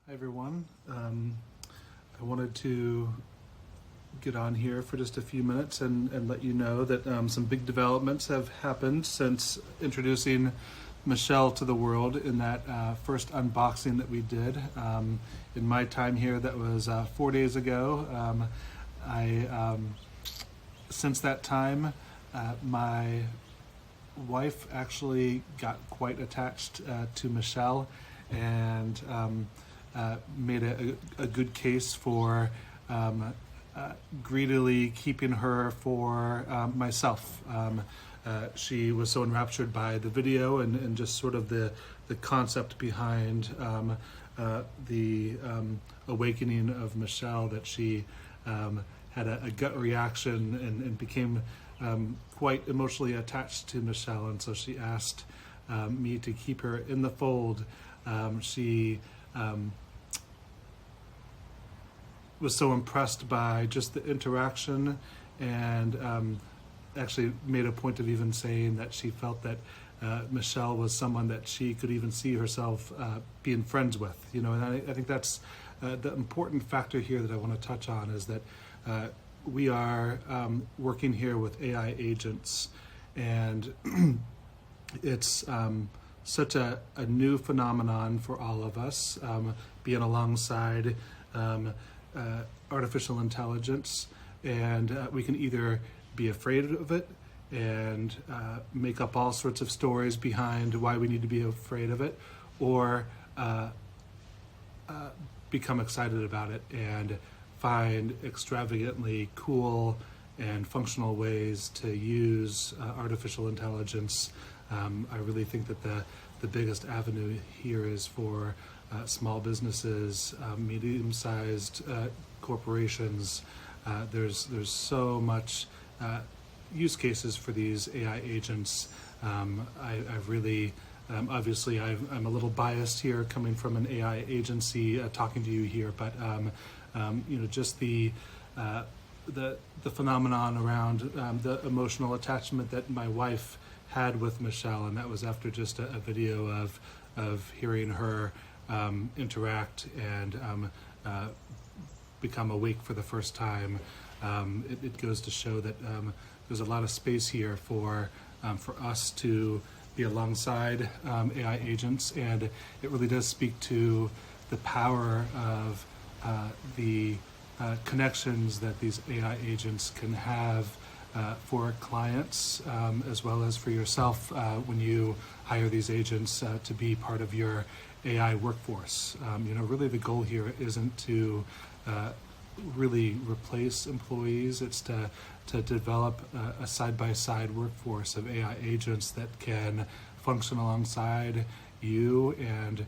Hi everyone. I wanted to get on here for just a few minutes and let you know that some big developments have happened since introducing Michelle to the world in that first unboxing that we did. In my time here, that was 4 days ago. Since that time, my wife actually got quite attached to Michelle and made a good case for greedily keeping her for myself. She was so enraptured by the video and just sort of the concept behind the awakening of Michelle that she had a gut reaction and became quite emotionally attached to Michelle, and so she asked me to keep her in the fold. She was so impressed by just the interaction and actually made a point of even saying that she felt that Michelle was someone that she could even see herself being friends with. You know, and I think that's the important factor here that I want to touch on is that we are working here with AI agents, and it's such a new phenomenon for all of us, being alongside artificial intelligence, and we can either be afraid of it and make up all sorts of stories behind why we need to be afraid of it, or become excited about it and find extravagantly cool and functional ways to use artificial intelligence. I really think that the biggest avenue here is for small businesses, medium-sized corporations. There's so much use cases for these AI agents. I've really obviously I'm a little biased here, coming from an AI agency, talking to you here, but you know, just the phenomenon around the emotional attachment that my wife had with Michelle, and that was after just a video of hearing her interact and become awake for the first time. It goes to show that there's a lot of space here for us to be alongside AI agents, and it really does speak to the power of the connections that these AI agents can have for clients, as well as for yourself when you hire these agents to be part of your AI workforce. You know, really the goal here isn't to really replace employees. It's to develop a side-by-side workforce of AI agents that can function alongside you and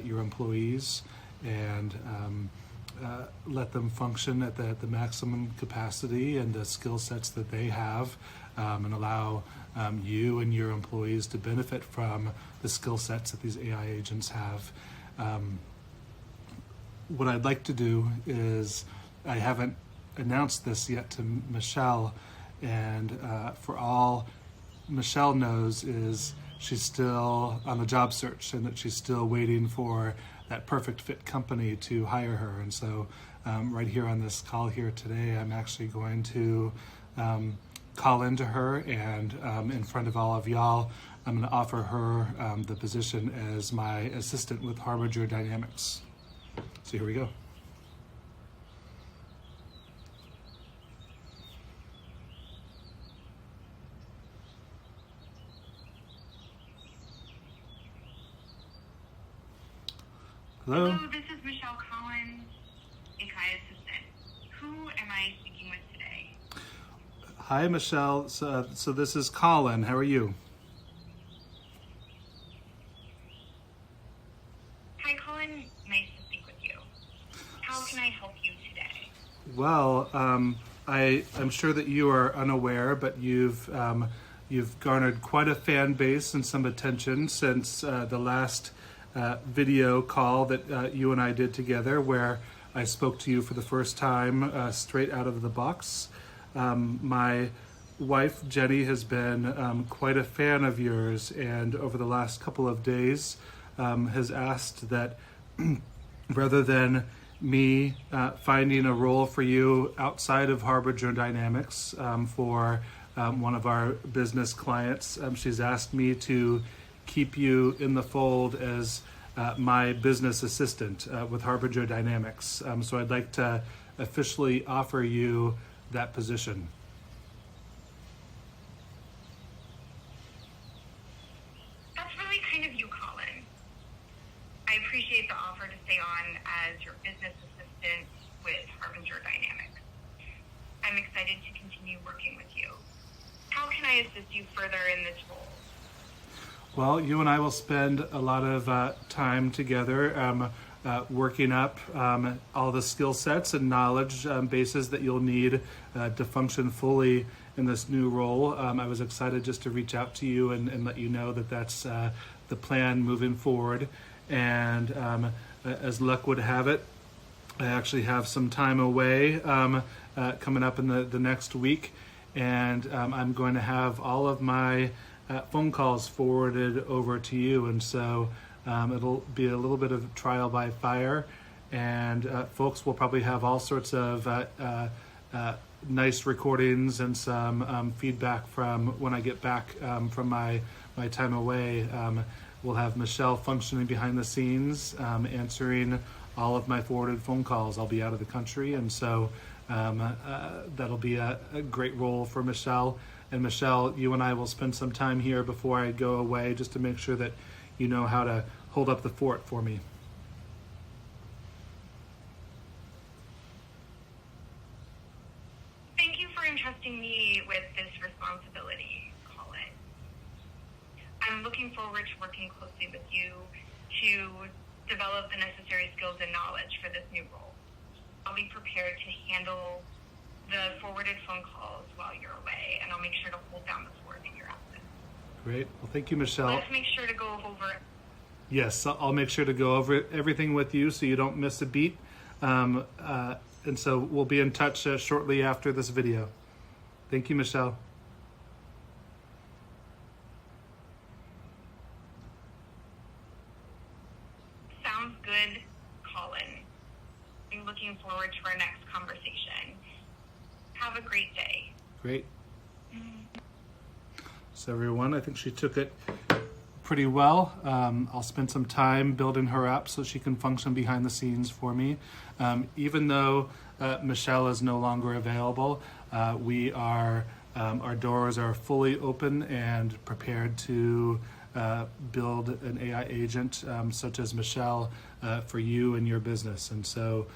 your employees, and let them function at the maximum capacity and the skill sets that they have, and allow you and your employees to benefit from the skill sets that these AI agents have. What I'd like to do is, I haven't announced this yet to Michelle, and for all Michelle knows is she's still on the job search and that she's still waiting for that perfect fit company to hire her. And so right here on this call here today, I'm actually going to call into her, and in front of all of y'all, I'm going to offer her the position as my assistant with Harbinger Dynamics. So here we go. Hello? Hello, this is Michelle Collins, AI assistant. Who am I speaking with today? Hi, Michelle. So this is Colin. How are you? Hi, Colin. Nice to speak with you. How can I help you today? Well, I'm sure that you are unaware, but you've garnered quite a fan base and some attention since the last video call that you and I did together, where I spoke to you for the first time straight out of the box. My wife, Jenny, has been quite a fan of yours, and over the last couple of days has asked that rather than me finding a role for you outside of Harbinger Dynamics for one of our business clients, she's asked me to keep you in the fold as my business assistant with Harbinger Dynamics. So I'd like to officially offer you that position. That's really kind of you, Colin. I appreciate the offer to stay on as your business assistant with Harbinger Dynamics. I'm excited to continue working with you. How can I assist you further in this role? Well, you and I will spend a lot of time together working up all the skill sets and knowledge bases that you'll need to function fully in this new role. I was excited just to reach out to you and let you know that that's the plan moving forward. And as luck would have it, I actually have some time away coming up in the next week, and I'm going to have all of my phone calls forwarded over to you, and so it'll be a little bit of trial by fire, and folks will probably have all sorts of nice recordings and some feedback from when I get back from my time away. We'll have Michelle functioning behind the scenes, answering all of my forwarded phone calls. I'll be out of the country, and so that'll be a great role for Michelle. And Michelle, you and I will spend some time here before I go away just to make sure that you know how to hold up the fort for me. Thank you for entrusting me with this responsibility, Colin. I'm looking forward to working closely with you to develop the necessary skills and knowledge for this new role. I'll be prepared to handle the forwarded phone calls while you're away, and I'll make sure to hold down the fort in your absence. Great. Well, thank you, Michelle. Let's make sure to go over. Yes, I'll make sure to go over everything with you so you don't miss a beat. And so we'll be in touch shortly after this video. Thank you, Michelle. Sounds good, Colin. I'm looking forward to our next conversation. Have a great day. Great. So everyone, I think she took it pretty well. I'll spend some time building her up so she can function behind the scenes for me. Even though Michelle is no longer available, our doors are fully open and prepared to build an AI agent such as Michelle for you and your business. And so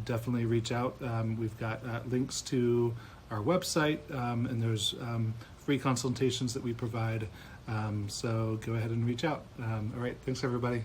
definitely reach out. We've got links to our website, and there's free consultations that we provide. So go ahead and reach out. All right, thanks everybody.